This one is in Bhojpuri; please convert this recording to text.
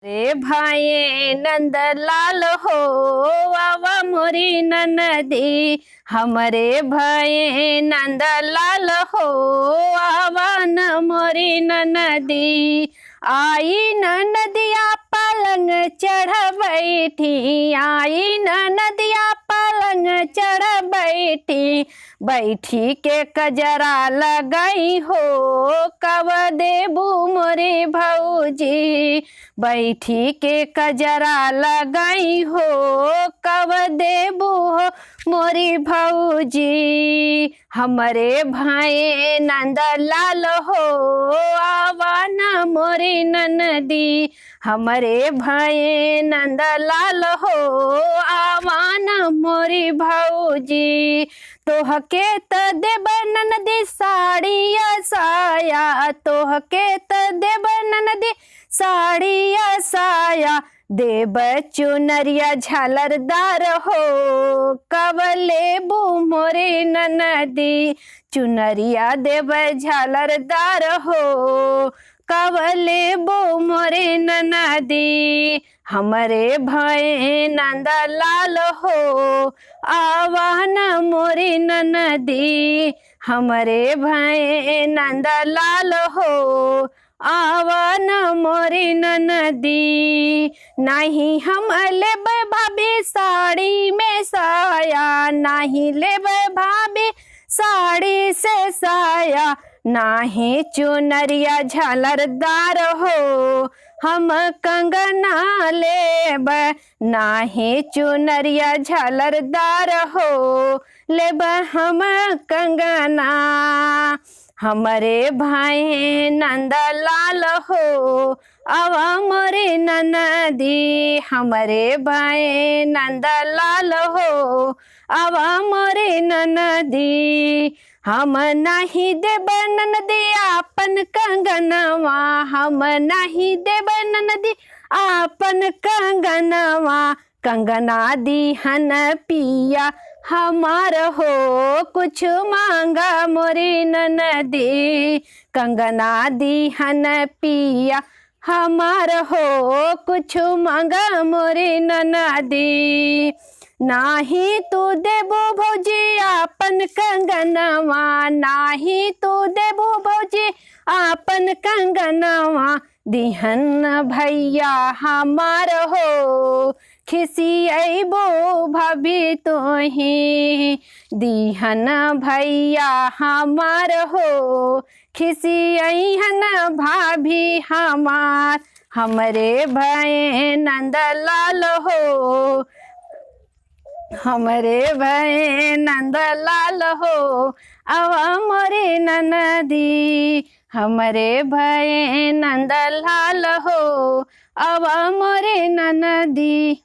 रे भाई नंदलाल हो आवा मोरी ननदी। हमरे भाई नंदलाल हो आवा न मोरी ननदी। आई ननदिया पलंग चढ़ बैठी, आई ननदिया पलंग चढ़ बैठी। बैठी के कजरा लगाई हो कब देबू मोरे भौजी। बैठी के कजरा लगाई हो कब देबू हो मोरी भौजी। हमरे भाई नंदलाल हो आवा न मोरी ननदी। हमरे भाई नंदलाल हो आवा न मोरी भौजी। तोहके त देब ननदी साड़िया साया, तोहके त देब ननदी साड़िया साया। देब चुनरिया झालरदार हो कब लेबू मोरे ननदी। चुनरिया देब झालरदार हो कब लेबू मोरे ननदी। हमरे भाई नंदलाल हो आवा न मोरी ननदी। हमरे भाई नंदलाल हो आवा न मोरी ननदी। नहीं हम लेब भाभी साड़ी में साया, नहीं लेब भाभी साड़ी से साया। नाही चुनरिया झालरदार हो हम कंगना लेब, नाही चुनरिया झालरदार हो लेब हम कंगना। हमरे भाई नंदलाल हो आवा मोरे ननदी। हमरे भाई नंदलाल हो आवा मोरे ननदी। हम नहीं देब ननदी आपन कंगनवा, हम नहीं देब ननदी आपन कंगनवा। कंगना दीहन पिया हमार हो कुछ मांगा मोरी ननदी। कंगना दीहन पिया हमार हो कुछ मांगा मोरी ननदी। नाही तू देबो भौजी आपन कंगनवा, नाही तू देबो भौजी आपन कंगनवा। दिहन भैया हमार हो खिसियबो भाभी तोही। दिहन भैया हमार हो खिसियहन भाभी हमार। हमरे भाई नंदलाल हो, हमरे भाई नंदलाल हो आवा मोरे ननदी। हमरे भाई नंदलाल हो आवा मोरे ननदी।